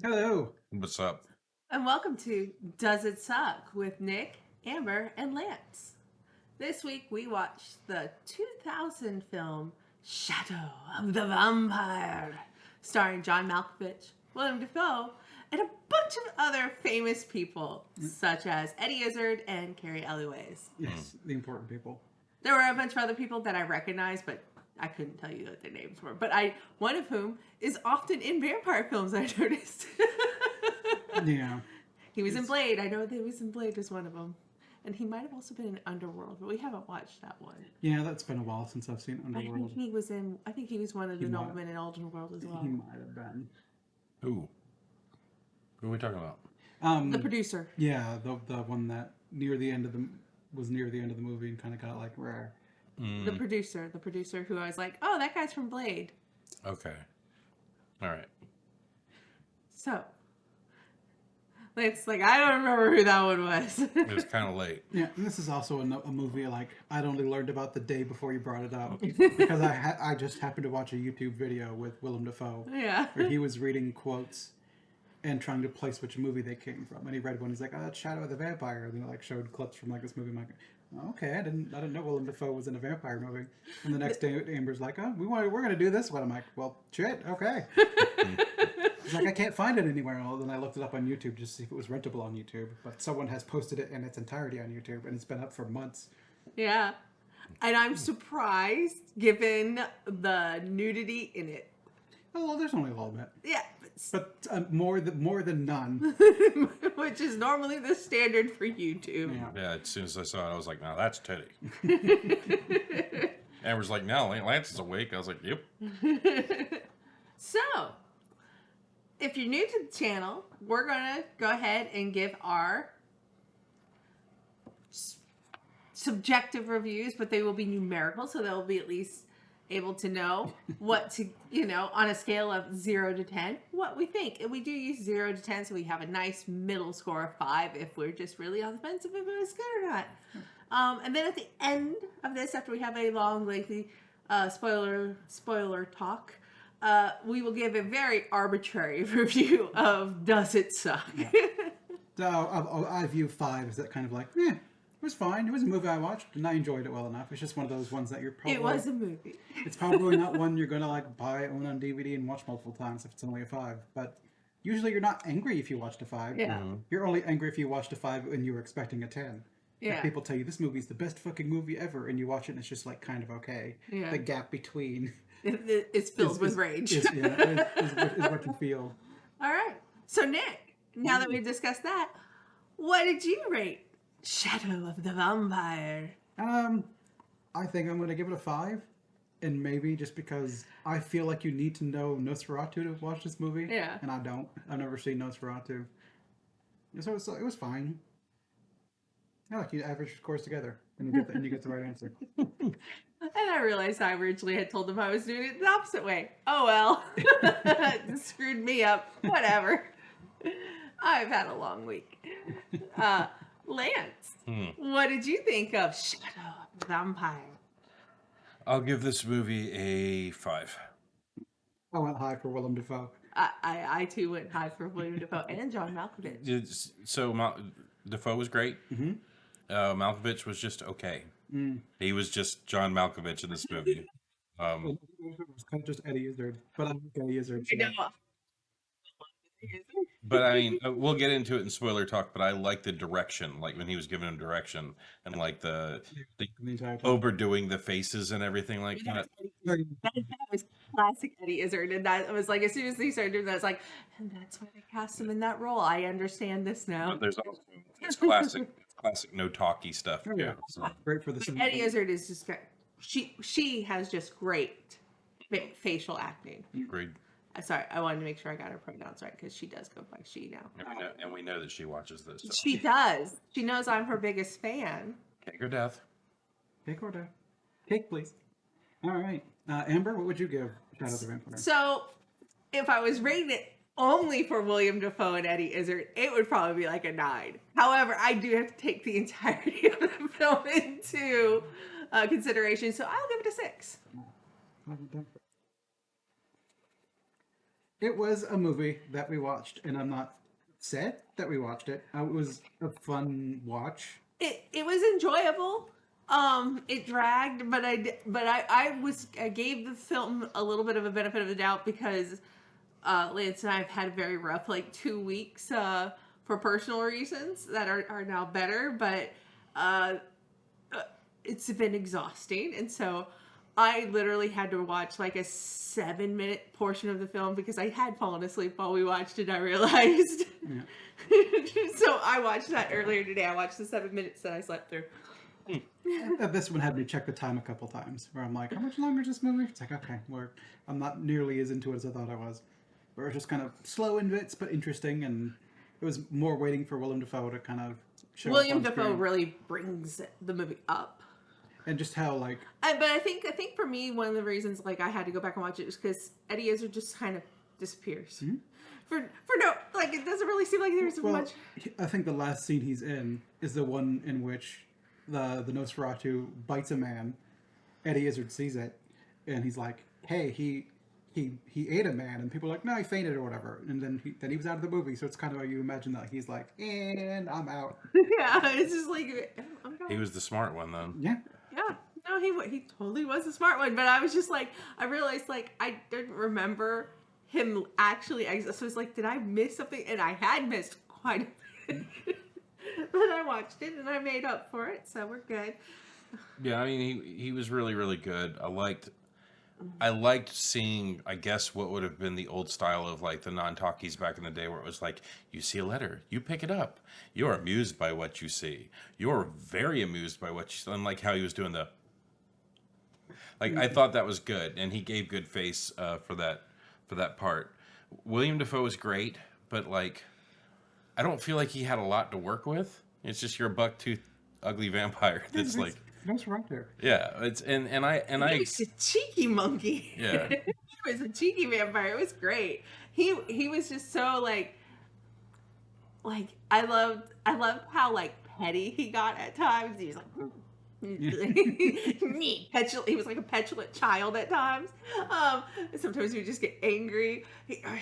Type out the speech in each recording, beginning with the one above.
Hello. What's up? And welcome to Does It Suck with Nick, Amber, and Lance. This week we watched the 2000 film Shadow of the Vampire, starring John Malcovich, Willem Dafoe, and a bunch of other famous people, such as Eddie Izzard and Carrie Elwes. Yes, the important people. There were a bunch of other people that I recognized, but I couldn't tell you what their names were. But one of whom is often in vampire films, I noticed. Yeah. He was in Blade. I know that he was in Blade as one of them. And he might have also been in Underworld, but we haven't watched that one. Yeah, that's been a while since I've seen I Underworld. think he was one of the noblemen in Underworld as well. He might have been. Who? Who are we talking about? The producer. Yeah, the one that near the end of the movie and kind of got like rare. The producer who I was like, oh, that guy's from Blade. Okay. All right. So, it's like, I don't remember who that one was. It was kind of late. Yeah, and this is also a movie like I'd only learned about the day before you brought it up because I just happened to watch a YouTube video with Willem Dafoe Yeah. where he was reading quotes and trying to place which movie they came from, and he read one. He's like, "Oh, it's Shadow of the Vampire," and they like showed clips from like this movie. I'm like, okay, I didn't know Willem Dafoe was in a vampire movie. And the next day, Amber's like, "Oh, we're gonna do this one." I'm like, "Well, shit, okay." He's like, "I can't find it anywhere." And then I looked it up on YouTube just to see if it was rentable on YouTube. But someone has posted it in its entirety on YouTube, and it's been up for months. Yeah. And I'm surprised given the nudity in it. Oh, well, there's only a little bit, Yeah. but more than none. Which is normally the standard for YouTube. Yeah. Yeah, as soon as I saw it, I was like, "No, that's titty." Amber's like, "No, Lance is awake." I was like, "Yep." So, if you're new to the channel, we're going to go ahead and give our subjective reviews, but they will be numerical, so they'll be at least able to know what to, on a scale of 0 to 10, what we think. And we do use 0 to 10, so we have a nice middle score of 5 if we're just really on the fence if it was good or not. And then at the end of this, after we have a long, lengthy spoiler talk, we will give a very arbitrary review of Does It Suck? Yeah. So I view 5 as that kind of like, it was fine. It was a movie I watched, and I enjoyed it well enough. It's just one of those ones that you're probably... It was a movie. It's probably not one you're going to like buy, own on DVD, and watch multiple times if it's only a 5. But usually you're not angry if you watched a 5. Yeah. You're only angry if you watched a 5 and you were expecting a 10. Yeah. If people tell you this movie's the best fucking movie ever, and you watch it and it's just like kind of okay. Yeah. The gap between... It's filled with rage. is what you feel. All right. So, Nick, now that we've discussed that, what did you rate Shadow of the Vampire? I think I'm going to give it a 5. And maybe just because I feel like you need to know Nosferatu to watch this movie. Yeah. And I don't. I've never seen Nosferatu. So it was fine. I like you average scores together and you get the right answer. And I realized I originally had told them I was doing it the opposite way. Oh well. It screwed me up. Whatever. I've had a long week. Lance, what did you think of Shadow of the Vampire? I'll give this movie a 5. I went high for Willem Dafoe. I too went high for William Dafoe and John Malkovich. Defoe was great. Mm-hmm. Malkovich was just okay. He was just John Malkovich in this movie. It was kind of just Eddie Izzard, but I like Eddie Izzard. I know. But I mean, we'll get into it in spoiler talk. But I like the direction, like when he was giving him direction, and like the entire time. overdoing the faces and everything like that. That was classic Eddie Izzard, and that was like as soon as he started doing that, it's like, and that's why they cast him in that role. I understand this now. But there's also it's classic no talky stuff. Oh, yeah. So. Great for the Eddie Izzard is just great. She has just great facial acting. Agreed. Sorry, I wanted to make sure I got her pronouns right because she does go by she now. And we know that she watches this. So. She does. She knows I'm her biggest fan. Cake or death? Cake or death? Cake, please. All right. Amber, what would you give Shadow of the Vampire? So, if I was rating it only for William Dafoe and Eddie Izzard, it would probably be like a 9. However, I do have to take the entirety of the film into consideration, so I'll give it a 6. It was a movie that we watched, and I'm not sad that we watched it. It was a fun watch. It was enjoyable. It dragged, but I gave the film a little bit of a benefit of the doubt because Lance and I have had a very rough like 2 weeks for personal reasons that are now better, but it's been exhausting, and so I literally had to watch like a 7-minute portion of the film because I had fallen asleep while we watched it. I realized. Yeah. So I watched that earlier today. I watched the 7 minutes that I slept through. This one had me check the time a couple times, where I'm like, how much longer is this movie? It's like, okay, I'm not nearly as into it as I thought I was. But it was just kind of slow in bits, but interesting, and it was more waiting for Willem Dafoe to kind of show William up on Dafoe screen. really brings the movie up. And just how, like... But I think for me, one of the reasons like I had to go back and watch it is because Eddie Izzard just kind of disappears. Mm-hmm. For no, like it doesn't really seem like there's much. I think the last scene he's in is the one in which the Nosferatu bites a man. Eddie Izzard sees it, and he's like, "Hey, he ate a man," and people are like, "No, he fainted or whatever." And then he was out of the movie. So it's kind of how you imagine that he's like, "And I'm out." Yeah, it's just like He was the smart one then. Yeah. Yeah, no, he totally was a smart one. But I was just like, I realized like I didn't remember him actually. So it's like, did I miss something? And I had missed quite a bit. But I watched it and I made up for it, so we're good. Yeah, I mean, he was really, really good. I liked seeing, I guess, what would have been the old style of like the non-talkies back in the day, where it was like, you see a letter, you pick it up, you're amused by what you see, you're very amused by what you see. Unlike how he was doing I thought that was good, and he gave good face for that part. William Dafoe was great, but like, I don't feel like he had a lot to work with. It's just your buck-toothed, ugly vampire that's like. Nosferatu. Yeah, it's and I He was a cheeky monkey. Yeah. He was a cheeky vampire. It was great. He was just so like I loved how like petty he got at times. He was like me petulant. He was like a petulant child at times. Sometimes he would just get angry.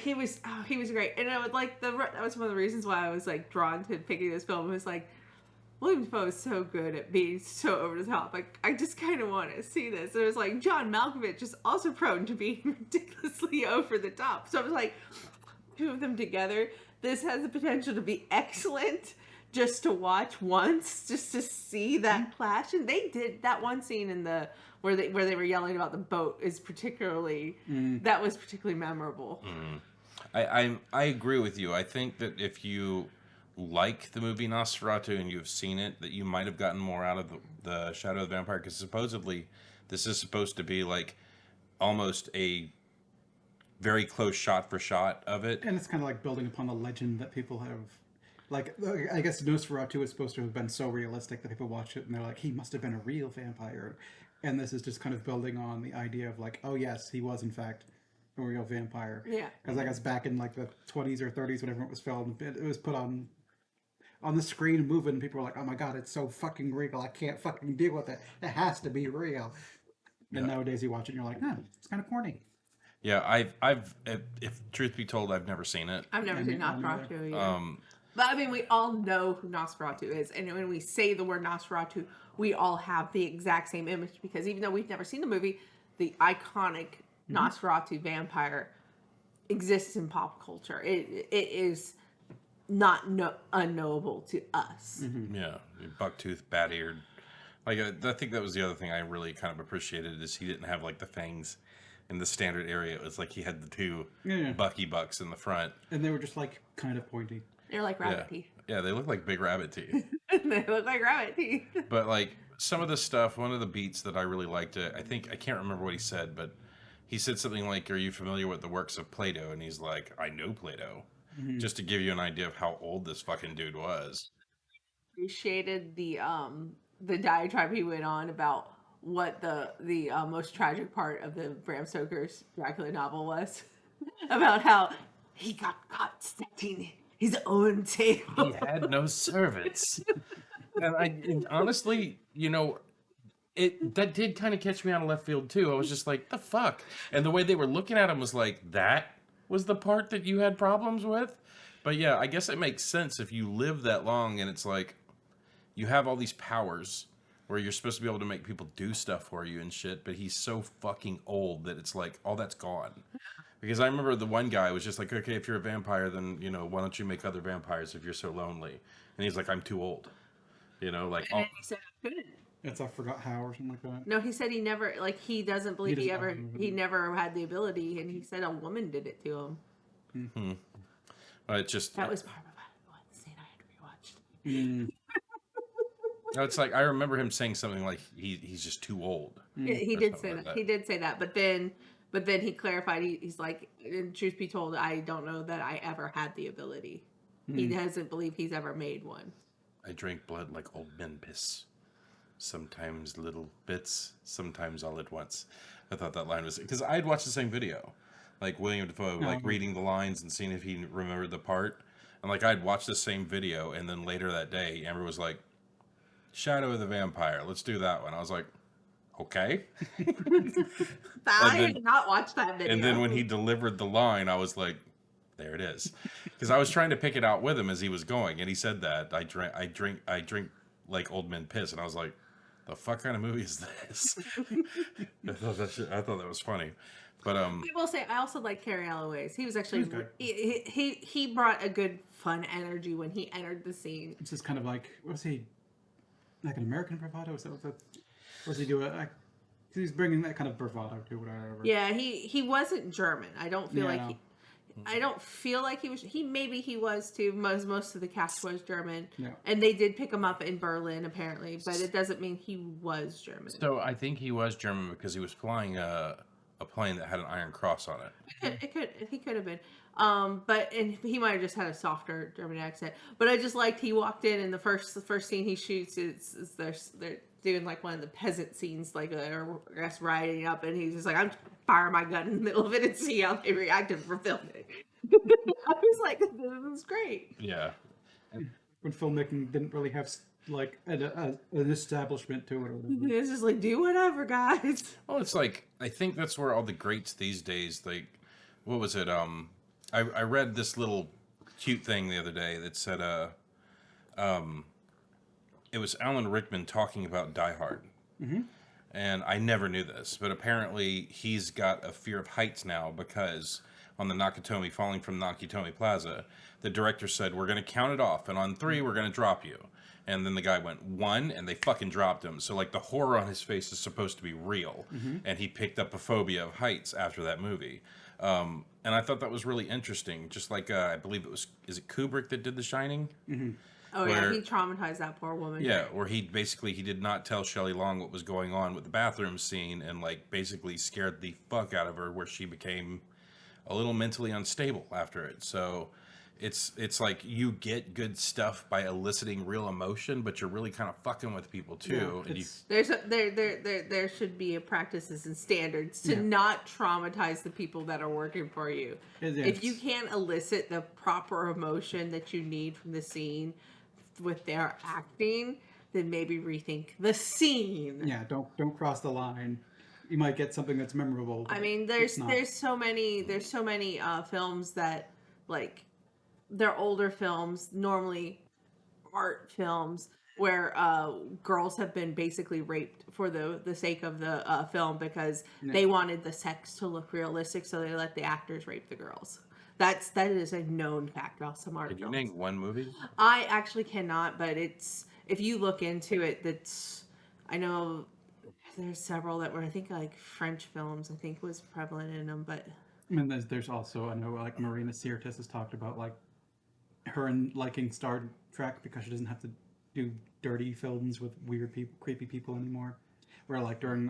He was great, and I would like that was one of the reasons why I was like drawn to picking this film. It was like, William Dafoe is so good at being so over the top. Like, I just kind of want to see this. There's like John Malkovich is also prone to being ridiculously over the top. So I was like, two of them together. This has the potential to be excellent just to watch once, just to see that clash. And they did that one scene in where they were yelling about the boat is particularly that was particularly memorable. I agree with you. I think that if you like the movie Nosferatu and you've seen it, that you might have gotten more out of the Shadow of the Vampire, because supposedly this is supposed to be like almost a very close shot for shot of it. And it's kind of like building upon the legend that people have. Like, I guess Nosferatu is supposed to have been so realistic that people watch it and they're like, he must have been a real vampire. And this is just kind of building on the idea of like, oh yes, he was in fact a real vampire. Yeah. Because I guess back in like the 20s or 30s, whenever it was filmed, it was put on the screen moving. People were like, oh my god, it's so fucking real. I can't fucking deal with it. It has to be real. And nowadays you watch it and you're like, no, it's kind of corny. Yeah, if truth be told, I've never seen it. I've never seen Nosferatu either. Um, But I mean, we all know who Nosferatu is, and when we say the word Nosferatu, we all have the exact same image, because even though we've never seen the movie, the iconic Nosferatu vampire exists in pop culture. It is not unknowable to us. Yeah, buck-toothed, bat-eared. Like, I think that was the other thing I really kind of appreciated, is he didn't have like the fangs in the standard area. It was like he had the two Bucky bucks in the front, and they were just like kind of pointy. They're like rabbit teeth. Yeah, they look like big rabbit teeth. They look like rabbit teeth. But like some of the stuff, one of the beats that I really liked, I can't remember what he said, but he said something like, "Are you familiar with the works of Plato?" And he's like, "I know Plato," just to give you an idea of how old this fucking dude was. Appreciated the diatribe he went on about what the most tragic part of the Bram Stoker's Dracula novel was, about how he got caught setting his own table. He had no servants. And honestly, you know, that did kind of catch me out of left field too. I was just like, the fuck? And the way they were looking at him was like, that? was the part that you had problems with. But yeah, I guess it makes sense if you live that long and it's like you have all these powers where you're supposed to be able to make people do stuff for you and shit, but he's so fucking old that it's like all that's gone. Because I remember the one guy was just like, okay, if you're a vampire, then, you know, why don't you make other vampires if you're so lonely? And he's like, I'm too old. You know, like, And then he said I couldn't. It's I forgot how or something like that. No, he said he never, like, he doesn't believe he doesn't- never had the ability, and he said a woman did it to him. it's just, That was part of one scene I had rewatched. it's like, I remember him saying something like, he's just too old. Yeah, he Or did something say like that. that. He did say that, but then he clarified. He's like, and truth be told, I don't know that I ever had the ability. He doesn't believe he's ever made one. I drink blood like old men piss. Sometimes little bits, sometimes all at once. I thought that line was because I had watched the same video, like William Dafoe, like reading the lines and seeing if he remembered the part. And like I'd watched the same video, and then later that day, Amber was like, "Shadow of the Vampire, let's do that one." I was like, "Okay." I then- did not watch that video. And then when he delivered the line, I was like, "There it is," because I was trying to pick it out with him as he was going, and he said that I drink like old men piss, and I was like, "The fuck kind of movie is this?" I thought that was funny, but I will say, I also like Carrie Elway's. He was actually He was good. he brought a good fun energy when he entered the scene. It's just kind of like, was he like an American bravado? Was that what the, was he doing? He's bringing that kind of bravado to whatever. Yeah, he wasn't German. I don't feel Yeah, like no. I don't feel like he was. He was too. Most of the cast was German, Yeah. and they did pick him up in Berlin apparently, but it doesn't mean he was German. so I think he was German because he was flying a plane that had an Iron Cross on it. He could have been, and he might have just had a softer German accent. But I just liked he walked in, and the first scene he shoots is they're doing like one of the peasant scenes, like they're I guess riding up, and he's just like, I'm just gonna fire my gun in the middle of it and see how they reacted for filming. I was like, this is great. Yeah, When filmmaking didn't really have like an establishment to it. Or whatever. It's just like, do whatever, guys. well, it's like I think that's where all the greats these days, like, what was it? I read this little cute thing the other day that said, it was Alan Rickman talking about Die Hard. And I never knew this, but apparently he's got a fear of heights now because on the Nakatomi, falling from Nakatomi Plaza, the director said, we're going to count it off, and on 3, we're going to drop you. And then the guy went 1, and they fucking dropped him. So, like, the horror on his face is supposed to be real. And he picked up a phobia of heights after that movie. And I thought that was really interesting. Just like, I believe it was, is it Kubrick that did The Shining? Oh yeah, Where- he traumatized that poor woman. Yeah, where he did not tell Shelley Long what was going on with the bathroom scene and like basically scared the fuck out of her where she became a little mentally unstable after it. So it's like you get good stuff by eliciting real emotion, but you're really kind of fucking with people too. Yeah, and you, it's- There should be a practices and standards to Yeah. not traumatize the people that are working for you. Yeah, If you it's- can't elicit the proper emotion that you need from the scene with their acting, then maybe rethink the scene. yeah, don't cross the line. You might get something that's memorable. I but mean, it's not. there's so many films that, like, they're older films, normally art films, where girls have been basically raped for the sake of the film because they wanted the sex to look realistic, so they let the actors rape the girls. That is a known fact about some art can you films. name one movie? I actually cannot, but it's, if you look into it, that's, I know there's several that were, I think, like French films, I think was prevalent in them, but I mean, there's also, I know, like Marina Sirtis has talked about like her and liking Star Trek because she doesn't have to do dirty films with weird people, creepy people anymore. Where like during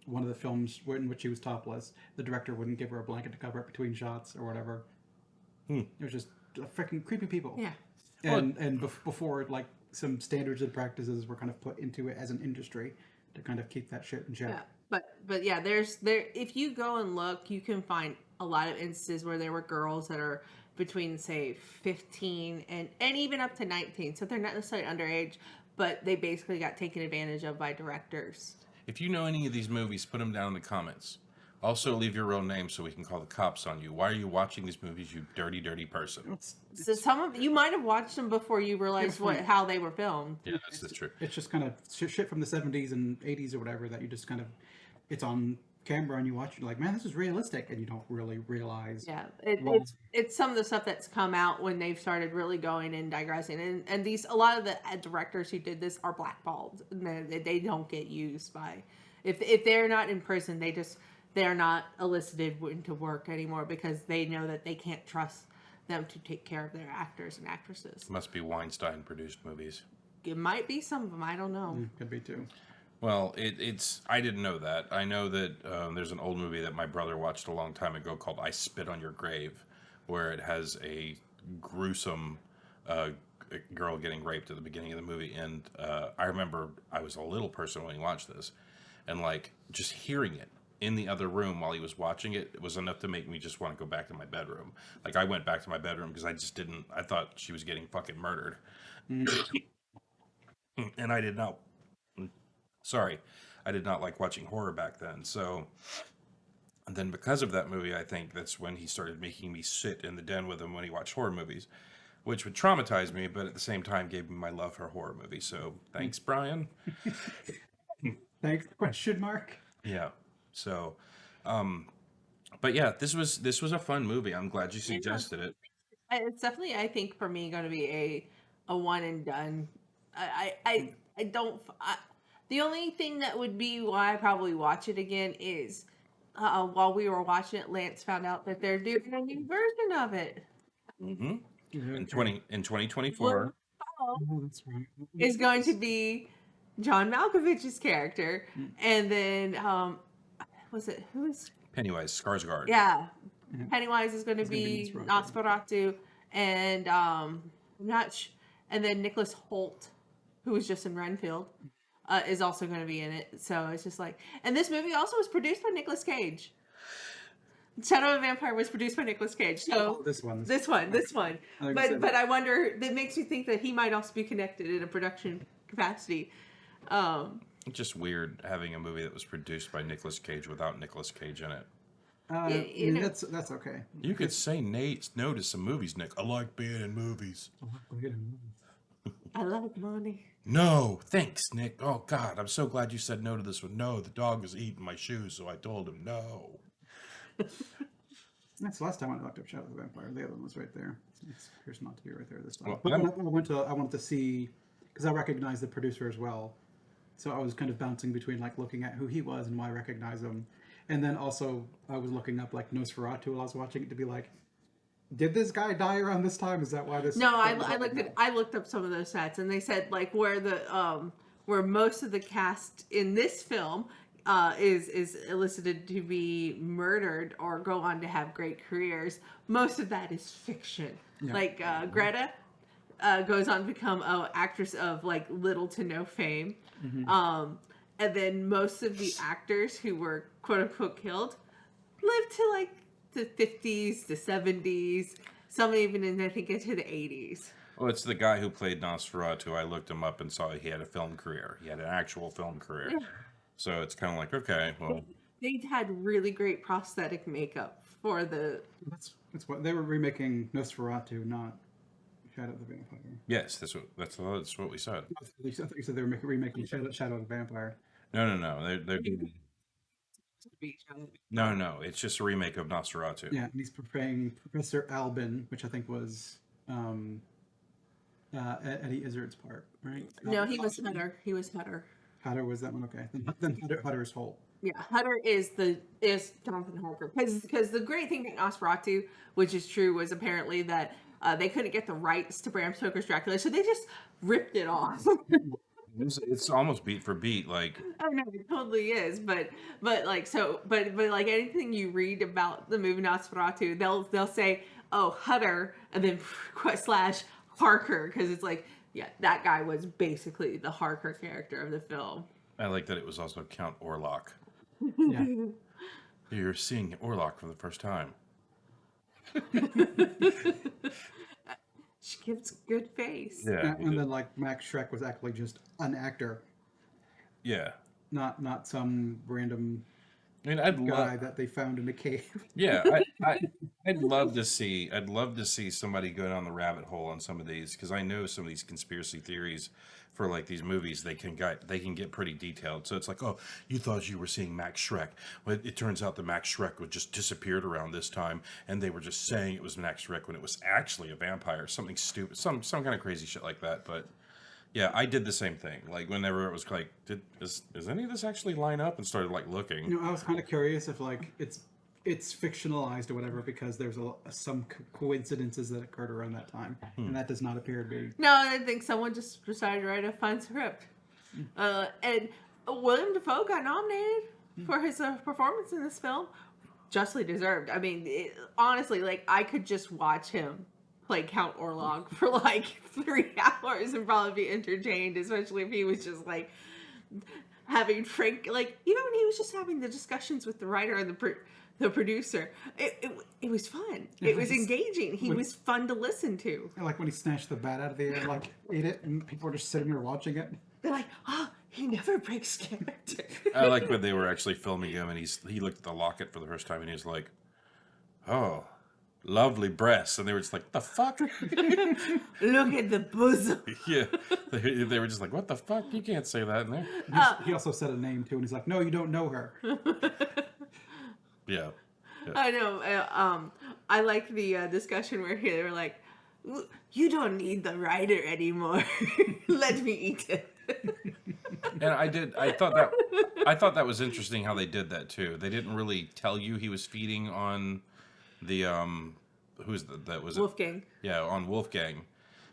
one of the films in which she was topless, the director wouldn't give her a blanket to cover up between shots or whatever. It was just freaking creepy people. yeah. And before like some standards and practices were kind of put into it as an industry to kind of keep that shit in check. Yeah, but yeah, there. If you go and look, you can find a lot of instances where there were girls that are between, say, 15 and even up to 19, so they're not necessarily underage, but they basically got taken advantage of by directors. If you know any of these movies, put them down in the comments. Also, leave your real name so we can call the cops on you. Why are you watching these movies, you dirty, dirty person? So some of you might have watched them before you realized how they were filmed. Yeah, that's true. It's just kind of shit from the 70s and 80s or whatever that you just kind of, it's on camera and you watch it, you're like, man, this is realistic, and you don't really realize. Yeah, Well- it's some of the stuff that's come out when they've started really going and digressing, and these a lot of the directors who did this are blackballed. And they don't get used by, if they're not in prison, they're not elicited into work anymore because they know that they can't trust them to take care of their actors and actresses. Must be Weinstein produced movies. It might be some of them. I don't know. Could be too. Well, it's. I didn't know that. I know that there's an old movie that my brother watched a long time ago called "I Spit on Your Grave," where it has a gruesome girl getting raped at the beginning of the movie. And I remember I was a little person when he watched this, and like just hearing it in the other room while he was watching it, it was enough to make me just want to go back to my bedroom. Like I went back to my bedroom because I just didn't. I thought she was getting fucking murdered, and I did not. Sorry, I did not like watching horror back then. So, and then because of that movie, I think that's when he started making me sit in the den with him when he watched horror movies, which would traumatize me, but at the same time gave me my love for horror movies. So thanks, Brian. Thanks, question mark. Yeah. So, but yeah, this was a fun movie. I'm glad you suggested it. It's definitely, I think, for me, going to be a one and done. I don't. The only thing that would be why I probably watch it again is while we were watching it, Lance found out that they're doing a new version of it. Mm-hmm. In 2024. Oh, that's right. is going to be John Malcovich's character, and then was it who's Pennywise Skarsgård. yeah, Yeah. Pennywise is going to It's gonna be be Nosferatu. Nosferatu, and and then Nicholas Holt, who was just in Renfield, is also going to be in it. So it's just like, and this movie also was produced by Nicolas Cage. Shadow of a Vampire was produced by Nicolas Cage. So Oh, this one. this one. I think But I wonder, that makes me think that he might also be connected in a production capacity. It's just weird having a movie that was produced by Nicolas Cage without Nicolas Cage in it. You know- That's okay. You could say no to some movies, Nick. I like being in movies. I like money. No, thanks, Nick. Oh, God, I'm so glad you said no to this one. No, the dog was eating my shoes, so I told him no. That's the last time I looked up Shadow of the Vampire. The other one was right there. It appears not to be right there this time. Well, But I wanted to see, because I recognized the producer as well. So I was kind of bouncing between like looking at who he was and why I recognize him. And then also I was looking up like Nosferatu while I was watching it to be like, did this guy die around this time? Is that why this? No, I looked up some of those stats, and they said like where most of the cast in this film is elicited to be murdered or go on to have great careers. Most of that is fiction. Yeah. Like Greta goes on to become an actress of like little to no fame. And then most of the actors who were quote unquote killed lived to like the 50s, the 70s, some even I think into the 80s. Well, it's the guy who played Nosferatu. I looked him up and saw he had a film career. He had an actual film career. Yeah. So it's kind of like, okay, well, They had really great prosthetic makeup for the. That's what they were remaking Nosferatu, not Shadow of the Vampire. yes, that's what we said. I thought you said they were remaking Shadow of the Vampire. No. They're no. It's just a remake of Nosferatu. Yeah, and he's portraying Professor Albin, which I think was Eddie Izzard's part, right? No, he was Hutter. He was Hutter. Hutter was that one? Okay. Then Hutter's Holt. Yeah, Hutter is Jonathan Harker. Because the great thing about Nosferatu, which is true, was apparently that they couldn't get the rights to Bram Stoker's Dracula, so they just ripped it off. It's almost beat for beat. Like, Oh no, it totally is. But like like anything you read about the movie Nosferatu, they'll say, oh, Hutter, and then / Harker, because it's like, yeah, that guy was basically the Harker character of the film. I like that it was also Count Orlok. Yeah. You're seeing Orlok for the first time. She gives good face. Yeah. And then like Max Schreck was actually just an actor, Yeah. not some random I mean, I'd love, guy that they found in a cave. yeah, I'd love to see somebody go down the rabbit hole on some of these because I know some of these conspiracy theories for like these movies they can get pretty detailed. So it's like, oh, you thought you were seeing Max Shrek, well, it turns out that Max Shrek was just disappeared around this time, and they were just saying it was Max Shrek when it was actually a vampire, something stupid, some kind of crazy shit like that. But yeah, I did the same thing. Like whenever it was like, does any of this actually line up? And started like looking. You know, I was kind of curious if like it's fictionalized or whatever because there's some coincidences that occurred around that time, and that does not appear to be. No, I think someone just decided to write a fun script. And William Dafoe got nominated for his performance in this film. Justly deserved. I mean, honestly, like, I could just watch him play Count Orlok for like 3 hours and probably be entertained, especially if he was just like having frank, like, even when he was just having the discussions with the writer and the producer, it was fun. It was engaging. He was fun to listen to. I like when he snatched the bat out of the air, like ate it, and people were just sitting there watching it. They're like, oh, he never breaks character. I like when they were actually filming him, and he looked at the locket for the first time, and he was like, "Oh, lovely breasts," and they were just like, "The fuck." Look at the bosom. Yeah, they were just like, "What the fuck? You can't say that in there." He also said a name too, and he's like, "No, you don't know her." Yeah. I know. I like the discussion where they were like, "You don't need the writer anymore. Let me eat it." And I thought that was interesting how they did that too. They didn't really tell you he was feeding on the that was Wolfgang. it? Yeah, on Wolfgang.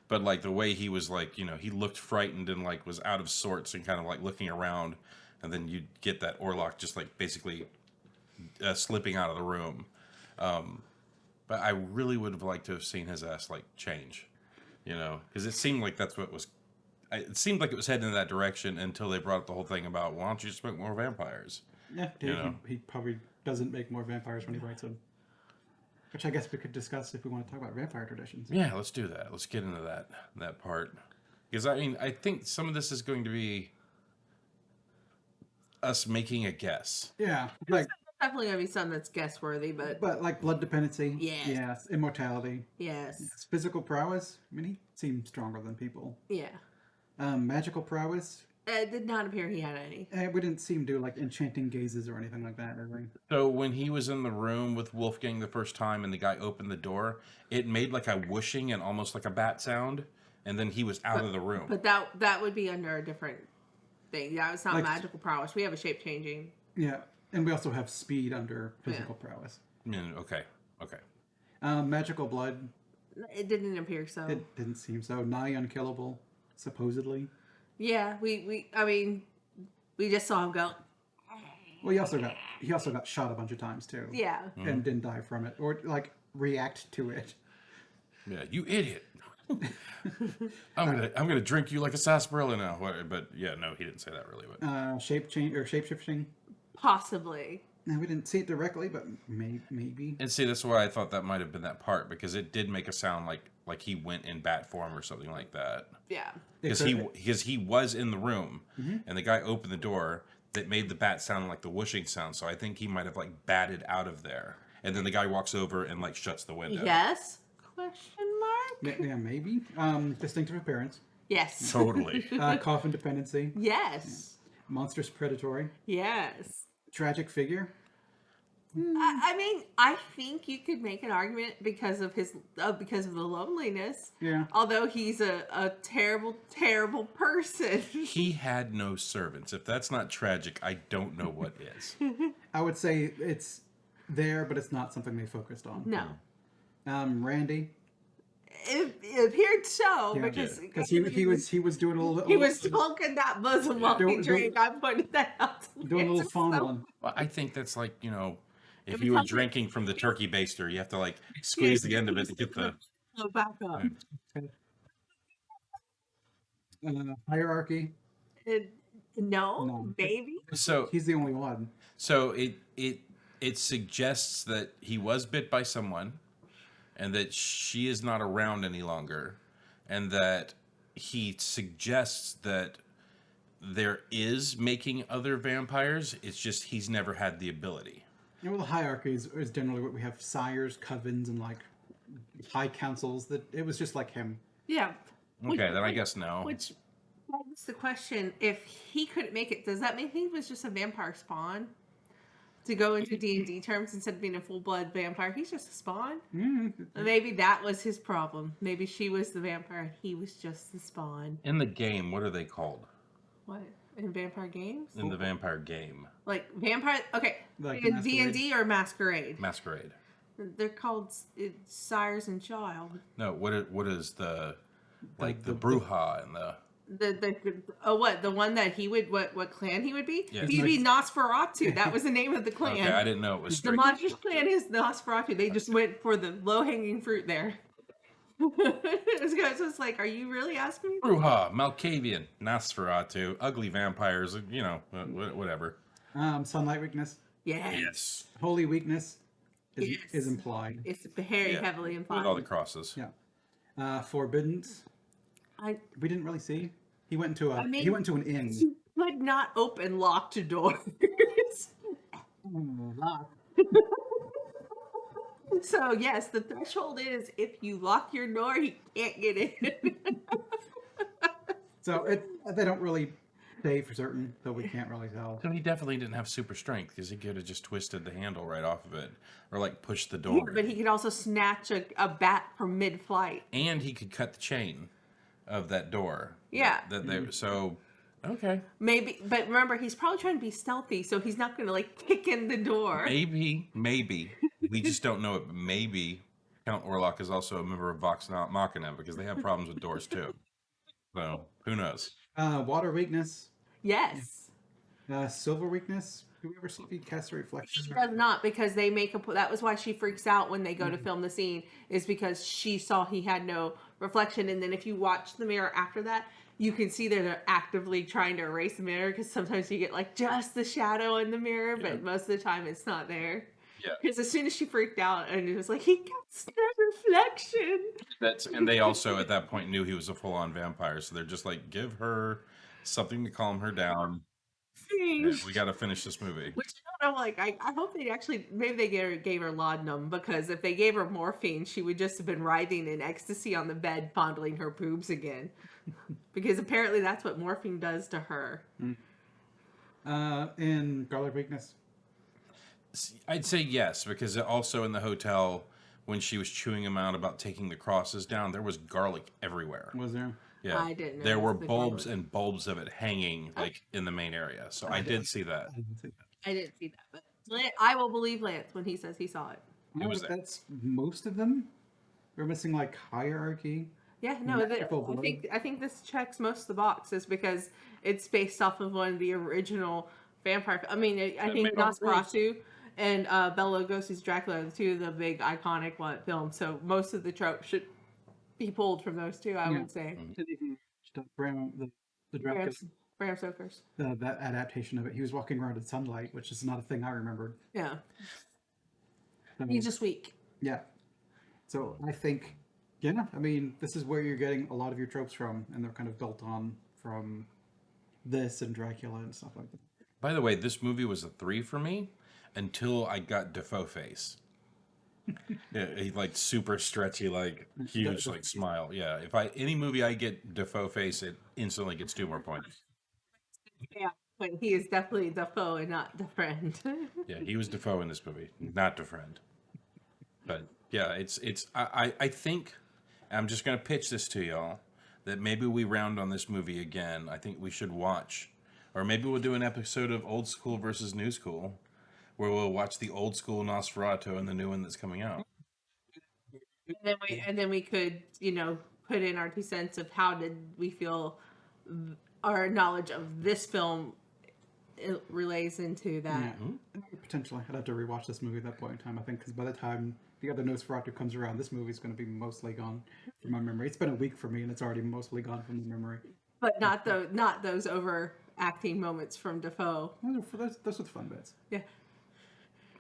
But like the way he was like, you know, he looked frightened and like was out of sorts and kind of like looking around, and then you get that Orlok just like basically slipping out of the room. But I really would have liked to have seen his ass like change, you know, because it seemed like that's what was. It seemed like it was heading in that direction until they brought up the whole thing about, why don't you just make more vampires? Yeah, You know? he probably doesn't make more vampires when he writes them. Which I guess we could discuss if we want to talk about vampire traditions. Yeah, let's do that. Let's get into that part. Because I mean, I think some of this is going to be us making a guess. Yeah, like Definitely gonna be something that's guess worthy, but like blood dependency. Yes. Yes. Immortality. yes, Yes. Physical prowess. I mean, he seemed stronger than people. yeah. Magical prowess. It did not appear he had any. We didn't see him do like enchanting gazes or anything like that, really. So when he was in the room with Wolfgang the first time and the guy opened the door, it made like a whooshing and almost like a bat sound, and then he was out of the room. But that would be under a different thing. Yeah, it's not Like- magical prowess. We have a shape changing. Yeah, and we also have speed under physical prowess. Okay. Magical blood. It didn't appear so. It didn't seem so. Nigh unkillable, supposedly. Yeah, I mean, we just saw him go. Well, he also got shot a bunch of times too. Yeah. And didn't die from it or like react to it. Yeah, you idiot. I'm gonna drink you like a sarsaparilla now. But yeah, no, he didn't say that really. But Shape change or shape shifting. Possibly. No, we didn't see it directly, but maybe. and see, that's why I thought that might have been that part because it did make a sound like he went in bat form or something like that. Yeah. Because he was in the room and the guy opened the door that made the bat sound like the whooshing sound. So I think he might have like batted out of there, and then the guy walks over and like shuts the window. Yes? Question mark? Yeah, maybe. Distinctive appearance. Yes. Totally. Coffin dependency. Yes. Monstrous predatory. Yes. Tragic figure. I mean, I think you could make an argument because of because of the loneliness. Yeah. Although he's a terrible, terrible person. He had no servants. If that's not tragic, I don't know what is. I would say it's there, but it's not something they focused on. No. Randy. It appeared so Yeah, because he was doing a little. he was smoking that bosom while he Doing- drank. I pointed that out. To doing a Lance. little fondling. Well, I think that's like, you know, if Every you were time- drinking from the turkey baster, you have to like squeeze the end of it to get the. Go back up. Hierarchy. No, No. baby. So He's the only one. So it suggests that he was bit by someone, and that she is not around any longer, and that he suggests that there is making other vampires. It's just he's never had the ability. Yeah, well, the hierarchy is generally what we have: sires, covens, and like high councils. That it was just like him. Yeah. Okay, then I guess no. Which begs the question: if he couldn't make it, does that mean he was just a vampire spawn? To go into D&D terms, instead of being a full-blood vampire, he's just a spawn. Maybe that was his problem. Maybe she was the vampire and he was just the spawn. In the game, what are they called? What? In vampire games? In the vampire game. Like vampire? Okay. Like in D&D or Masquerade? Masquerade. They're called sires and child. No, what is the Bruja and the... The one that he would what clan he would be? Yes. He'd be Nosferatu. That was the name of the clan. Okay, I didn't know it was The straight. monstrous clan is Nosferatu. They just went for the low hanging fruit there. So it's like, are you really asking me? Bruja, Malkavian, Nosferatu, ugly vampires, whatever. Sunlight weakness, Yes. holy weakness is, Yes. is implied. It's very Yeah. heavily With all implied. the crosses. Yeah. Forbiddance, we didn't really see. He went into he went into an inn. You could not open locked doors. So yes, the threshold is if you lock your door, he can't get in. So they don't really say for certain, though we can't really tell. So he definitely didn't have super strength because he could have just twisted the handle right off of it or like pushed the door. But he could also snatch a bat from mid-flight. And he could cut the chain of that door. Yeah. So okay. Maybe, but remember, he's probably trying to be stealthy, so he's not going to like kick in the door. Maybe. We just don't know it. But maybe Count Orlok is also a member of Vox Machina because they have problems with doors too. So who knows? Water weakness, Yes. silver weakness. Do we ever see if he casts a reflection? She does not, because they make that was why she freaks out when they go to film the scene, is because she saw he had no reflection. And then if you watch the mirror after that, you can see that they're actively trying to erase the mirror, because sometimes you get like just the shadow in the mirror, but most of the time it's not there. Yeah. Because as soon as she freaked out and it was like, he casts no reflection. And they also at that point knew he was a full-on vampire, so they're just like, give her something to calm her down. We got to finish this movie. Which I don't know, like, I hope they actually, maybe they gave her laudanum, because if they gave her morphine, she would just have been writhing in ecstasy on the bed, fondling her boobs again. Because apparently that's what morphine does to her. And garlic weakness. I'd say yes, because also in the hotel, when she was chewing him out about taking the crosses down, there was garlic everywhere. Was there? Yeah, I didn't there were notice the bulbs garlic. and bulbs of it hanging like in the main area. So I did see that. I didn't see that. I didn't see that, but I will believe Lance when he says he saw it. It was But there. that's most of them. We're missing like hierarchy. Yeah, no, I think this checks most of the boxes because it's based off of one of the original vampire. I mean, I think made all the rules. Nosferatu and Bela Lugosi's Dracula are the two of the big iconic films. So most of the tropes should be pulled from those two, I would say. And even the Dracula, Bram Stoker's. that adaptation of it, he was walking around in sunlight, which is not a thing I remembered. Yeah, So, he's just weak. yeah. So I think, yeah, I mean, this is where you're getting a lot of your tropes from, and they're kind of built on from this and Dracula and stuff like that. By the way, this movie was a 3 for me until I got Dafoe face. Yeah, he like super stretchy, like huge, like smile. Yeah, if any movie I get Dafoe face, it instantly gets 2 more points. Yeah, but he is definitely the foe and not the friend. Yeah, he was Dafoe in this movie, not the friend. But yeah, I think I'm just gonna pitch this to y'all that maybe we round on this movie again. I think we should watch, or maybe we'll do an episode of Old School versus New School, where we'll watch the old school Nosferatu and the new one that's coming out. And then we could, put in our 2 cents of how did we feel our knowledge of this film relays into that. Yeah. Potentially, I'd have to rewatch this movie at that point in time. I think because by the time the other Nosferatu comes around, this movie's going to be mostly gone from my memory. It's been a week for me, and it's already mostly gone from the memory. But not those overacting moments from Dafoe. Those are the fun bits. Yeah,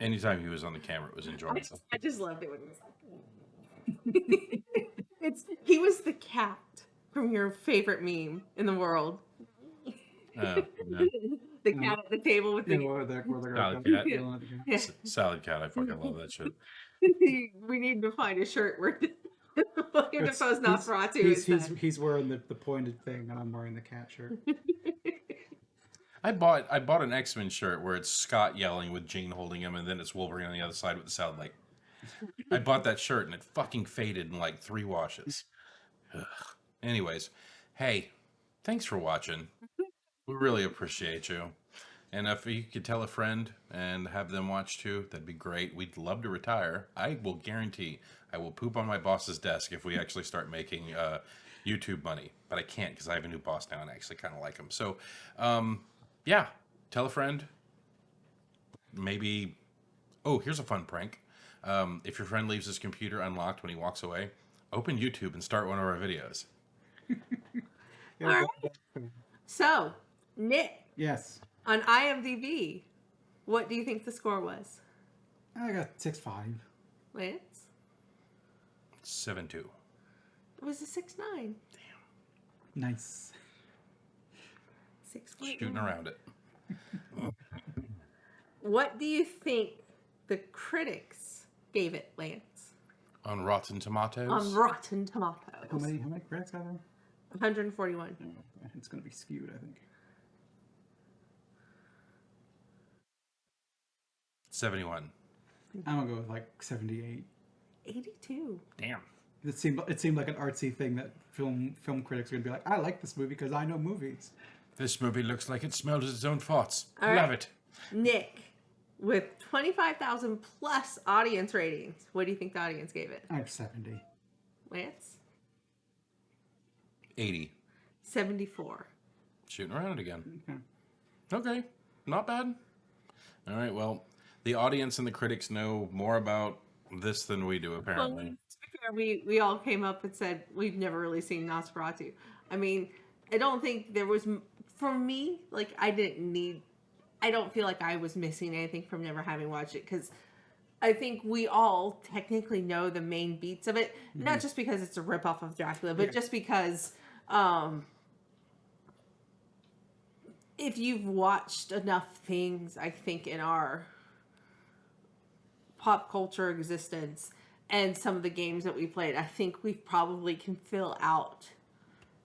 Anytime he was on the camera, it was enjoyable. I just loved it when he was he was the cat from your favorite meme in the world. Yeah. The cat at the table with Yeah, the. where they're Salad go- cat. yelling at the game. Yeah. Salad cat. I fucking love that shit. We need to find a shirt where William It's- Dafoe's he's- Nosferatu he's, is he's, he's wearing the pointed thing, and I'm wearing the cat shirt. I bought an X-Men shirt where it's Scott yelling with Jean holding him, and then it's Wolverine on the other side with the salad. Like, I bought that shirt and it fucking faded in like 3 washes. Ugh. Anyways, hey, thanks for watching. We really appreciate you. And if you could tell a friend and have them watch too, that'd be great. We'd love to retire. I will guarantee I will poop on my boss's desk if we actually start making YouTube money. But I can't because I have a new boss now and I actually kind of like him. So, yeah, tell a friend. Maybe, oh, here's a fun prank. If your friend leaves his computer unlocked when he walks away, open YouTube and start one of our videos. Yeah, All right. So, Nick, Yes. on IMDb, what do you think the score was? I got 6.5. Lance? 7-2. It was a 6.9. Nice. 6.9. Shooting around it. What do you think the critics gave it, Lance? On Rotten Tomatoes? On Rotten Tomatoes. How many critics are there? 141. Oh, it's going to be skewed, I think. 71. I'm going to go with like 78. 82. Damn. It seemed like an artsy thing that film critics are going to be like, I like this movie because I know movies. This movie looks like it smells its own farts. All right. Love it. Nick, with 25,000 plus audience ratings, what do you think the audience gave it? I have 70. Lance? 80. 74. Shooting around it again. Okay. Okay. Not bad. All right. Well, the audience and the critics know more about this than we do, Well, apparently. to be fair, we all came up and said we've never really seen Nosferatu. I mean, I don't think there was, for me, like I don't feel like I was missing anything from never having watched it because I think we all technically know the main beats of it, not just because it's a ripoff of Dracula, but just because if you've watched enough things, I think, in our pop culture existence and some of the games that we played, I think we probably can fill out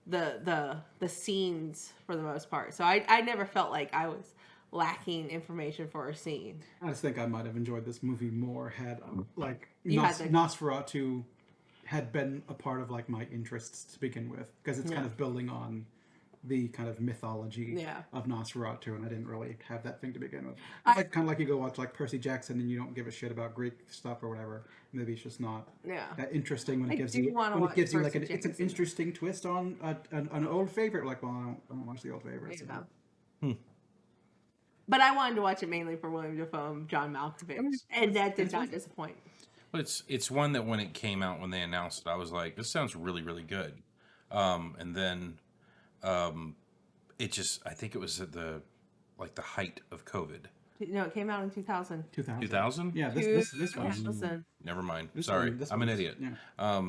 the scenes for the most part. So I never felt like I was lacking information for a scene. I just think I might have enjoyed this movie more had like You had the- Nosferatu had been a part of like my interests to begin with because it's kind of building on the kind of mythology of Nosferatu, and I didn't really have that thing to begin with. Like kind of like you go watch like Percy Jackson and you don't give a shit about Greek stuff or whatever. Maybe it's just not that interesting when it gives you wanna when it watch gives you like Percy it's an Jackson. interesting twist on an old favorite. Like, well, I don't watch the old favorites. But I wanted to watch it mainly for Willem Dafoe and John Malcovich, and that did not disappoint. Well, it's one that when it came out, when they announced it, I was like, this sounds really, really good. And then it just, I think it was at the height of COVID. No, it came out in 2000. 2000? Yeah, this one. Listen, Never mind. This Sorry, one- this I'm an one's- idiot. Yeah.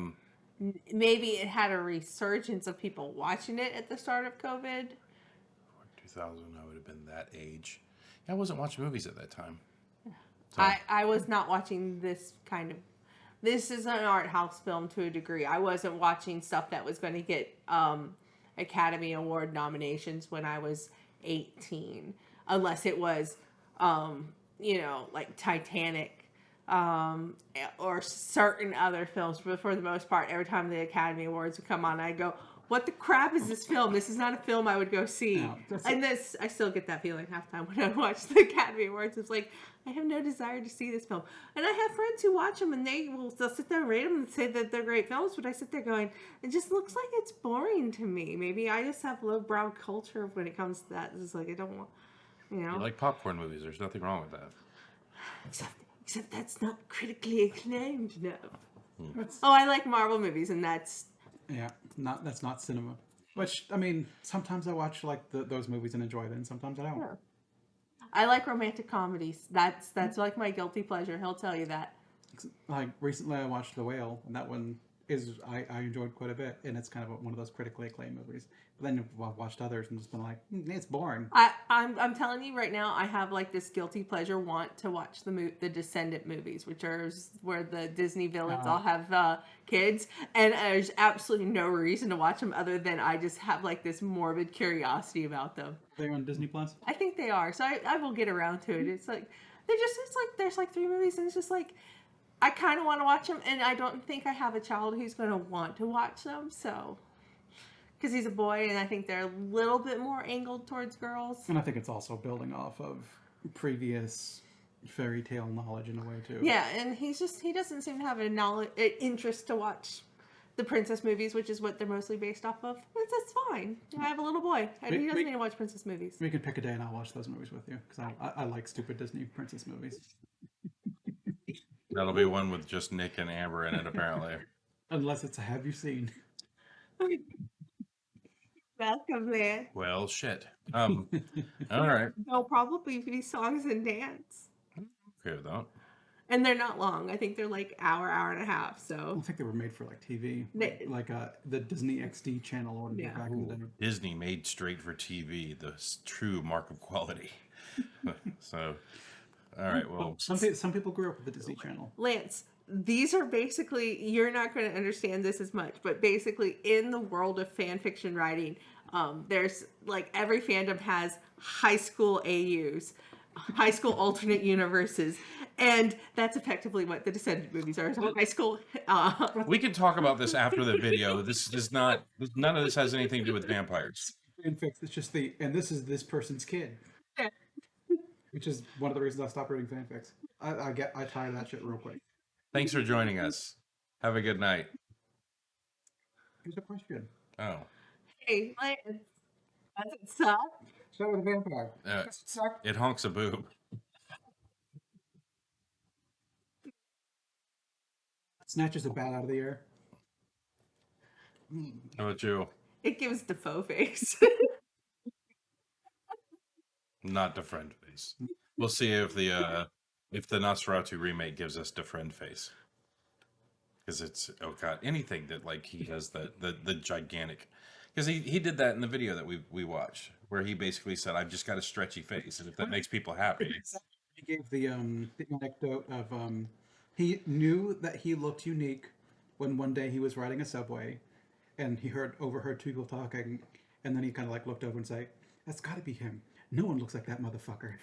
maybe it had a resurgence of people watching it at the start of COVID. 2000, I would have been that age. Yeah, I wasn't watching movies at that time. So, I was not watching this kind of. This is an art house film to a degree. I wasn't watching stuff that was going to get Academy Award nominations when I was 18, unless it was, like Titanic or certain other films. But for the most part, every time the Academy Awards would come on, I'd go, what the crap is this film? This is not a film I would go see. No, that's and this, I still get that feeling half the time when I watch the Academy Awards. It's like, I have no desire to see this film. And I have friends who watch them and they'll sit there and rate them and say that they're great films, but I sit there going, it just looks like it's boring to me. Maybe I just have lowbrow culture when it comes to that. It's like, I don't want, you like popcorn movies. There's nothing wrong with that. Except that's not critically acclaimed enough. Oh, I like Marvel movies, and that's... Yeah, that's not cinema. Which, I mean, sometimes I watch like those movies and enjoy them, and sometimes I don't. Yeah. I like romantic comedies. That's like my guilty pleasure. He'll tell you that. Like recently, I watched The Whale, and that one I enjoyed quite a bit, and it's kind of one of those critically acclaimed movies. But then I've watched others and just been like, it's boring. I'm telling you right now, I have like this guilty pleasure want to watch the Descendant movies, which are where the Disney villains all have kids, and there's absolutely no reason to watch them other than I just have like this morbid curiosity about them. They're on Disney Plus. I think they are, so I will get around to it. It's like it's like there's like 3 movies, and it's just like I kind of want to watch them, and I don't think I have a child who's going to want to watch them, so. Because he's a boy, and I think they're a little bit more angled towards girls. And I think it's also building off of previous fairy tale knowledge in a way too. Yeah, and he doesn't seem to have an interest to watch the princess movies, which is what they're mostly based off of. That's fine. I have a little boy. He doesn't need to watch princess movies. We can pick a day and I'll watch those movies with you, because I like stupid Disney princess movies. That'll be one with just Nick and Amber in it, apparently. Unless it's a have you seen? Welcome, man. Well, shit. All right. They'll probably be songs and dance. Okay with that. And they're not long. I think they're like hour and a half. I So don't think they were made for like TV, like the Disney XD channel or Yeah. back in the day. Disney made straight for TV, the true mark of quality. So, all right. Well, Some people grew up with the Disney Channel. Lance, these are basically, you're not going to understand this as much, but basically in the world of fan fiction writing, there's like every fandom has high school AUs, high school alternate universes, and that's effectively what the Descendant movies are. High school. we can talk about this after the video. This is not. None of this has anything to do with vampires. Fanfics. It's just and this is this person's kid. Yeah. Which is one of the reasons I stopped reading fanfics. I tired of that shit real quick. Thanks for joining us. Have a good night. Here's a question. Oh. Hey, Lance, does it suck? Show with a vampire. Does it suck? It honks a boob. Snatches a bat out of the air. How about you? It gives Dafoe face. Not the friend face. We'll see if the Nosferatu remake gives us the friend face. Because it's anything that like he has the gigantic, because he did that in the video that we watched where he basically said, I've just got a stretchy face, and if that makes people happy. He gave the anecdote of he knew that he looked unique when one day he was riding a subway and he overheard 2 people talking, and then he kind of like looked over and say, that's got to be him. No one looks like that motherfucker.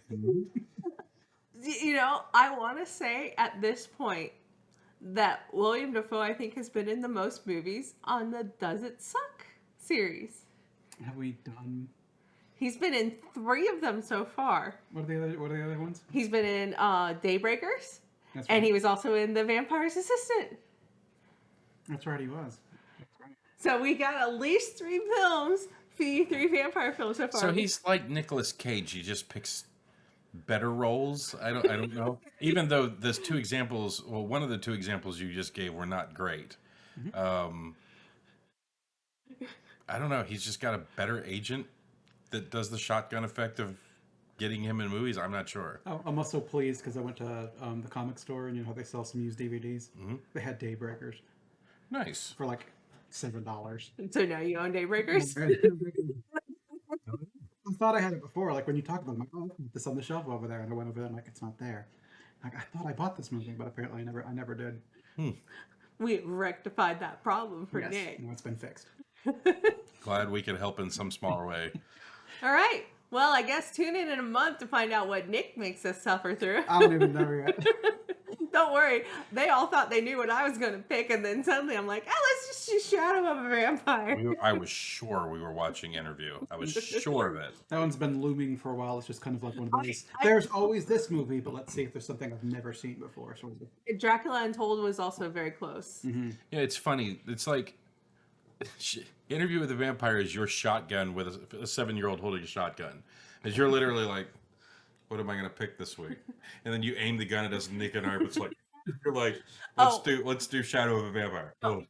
You know, I want to say at this point that William Dafoe, I think, has been in the most movies on the Does It Suck series. Have we done? He's been in 3 of them so far. What are the other ones? He's been in Daybreakers, That's and right. he was also in The Vampire's Assistant. That's right, he was. That's right. So we got at least 3 films, 3 vampire films so far. So he's like Nicolas Cage. He just picks better roles. I don't know. Even though those 2 examples, well, one of the 2 examples you just gave were not great. Mm-hmm. I don't know. He's just got a better agent that does the shotgun effect of getting him in movies. I'm not sure. Oh, I'm also pleased because I went to the comic store, and you know how they sell some used DVDs. Mm-hmm. They had Daybreakers Nice. for like $7. So now you own Daybreakers? I thought I had it before. Like when you talk about it, I'm like, oh, I put this on the shelf over there, and I went over there, and like it's not there. Like I thought I bought this movie, but apparently I never did. We rectified that problem for Yes, Nick. no, it's been fixed. Glad we could help in some smaller way. All right. Well, I guess tune in a month to find out what Nick makes us suffer through. I don't even know yet. Don't worry. They all thought they knew what I was going to pick, and then suddenly I'm like, let's just do Shadow of a Vampire. I was sure we were watching Interview. I was sure of it. That one's been looming for a while. It's just kind of like one of those. There's always this movie, but let's see if there's something I've never seen before. Sort of. Dracula Untold was also very close. Mm-hmm. Yeah, it's funny. It's like Interview with the Vampire is your shotgun with a 7-year-old holding a shotgun. As you're literally like, what am I going to pick this week? And then you aim the gun at us, Nick and I, but it's like, you're like, let's do Shadow of a Vampire. Oh.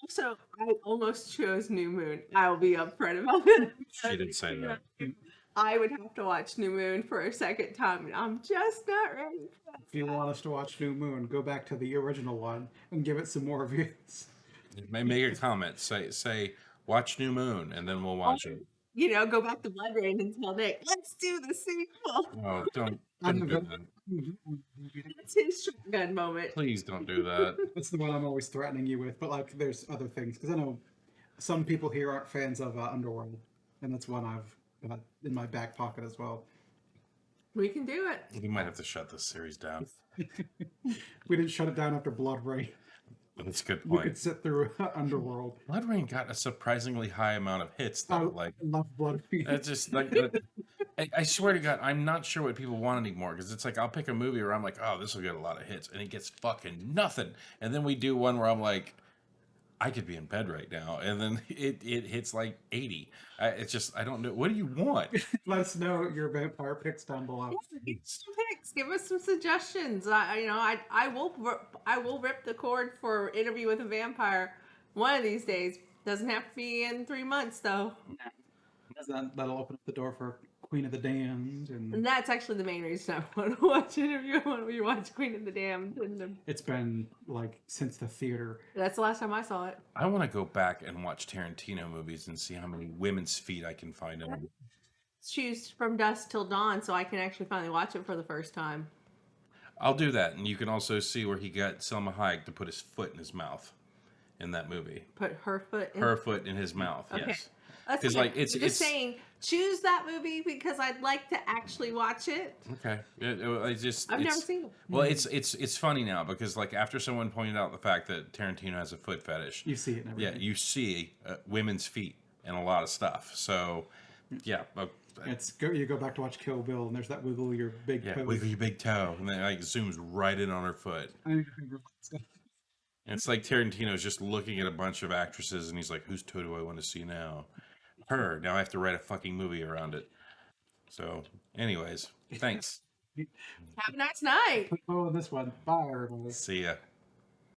So I almost chose New Moon. I will be upfront about it. She didn't say that. I would have to watch New Moon for a second time, and I'm just not ready for that. If you want us to watch New Moon, go back to the original one and give it some more views. Make a comment. Say watch New Moon, and then we'll watch it. You know, go back to Blood Rain and tell Nick, let's do the sequel. Oh, don't I'm do the that. That's his shotgun moment. Please don't do that. That's the one I'm always threatening you with. But like, there's other things because I know some people here aren't fans of Underworld, and that's one I've got in my back pocket as well. We can do it. We might have to shut this series down. We didn't shut it down after Blood Rain. That's a good We point. could sit through Underworld. Blood Rain got a surprisingly high amount of hits, though. I love Blood Rain. That's just like I swear to God, I'm not sure what people want anymore because it's like I'll pick a movie where I'm like, oh, this will get a lot of hits, and it gets fucking nothing. And then we do one where I'm like, I could be in bed right now, and then it hits like 80. It's just I don't know. What do you want? Let us know your vampire picks down below. Give us some picks. Give us some suggestions. I will rip the cord for Interview with a Vampire one of these days. Doesn't have to be in 3 months though. That'll open up the door for Queen of the Damned, And and that's actually the main reason I want to watch Interview when we watch Queen of the Damned. it's been like since the theater. That's the last time I saw it. I want to go back and watch Tarantino movies and see how many women's feet I can find in them. Choose From Dusk Till Dawn, so I can actually finally watch it for the first time. I'll do that, and you can also see where he got Selma Hayek to put his foot in his mouth in that movie. Put her foot in. Her foot in his mouth. Okay. Yes. That's 'Cause, okay. like, it's- I'm it's- just saying, choose that movie because I'd like to actually watch it. Okay. I've never seen it. Well, it's funny now because like after someone pointed out the fact that Tarantino has a foot fetish, You see it in everything. yeah, you see women's feet in a lot of stuff. So, yeah, You go back to watch Kill Bill, and there's that wiggle your big toe. wiggle your big toe, and then like zooms right in on her foot. I And it's like Tarantino's just looking at a bunch of actresses, and he's like, "Whose toe do I want to see now?" Her. Now I have to write a fucking movie around it. So, anyways, thanks. Have a nice night. Oh, this one. Bye, everybody. See ya.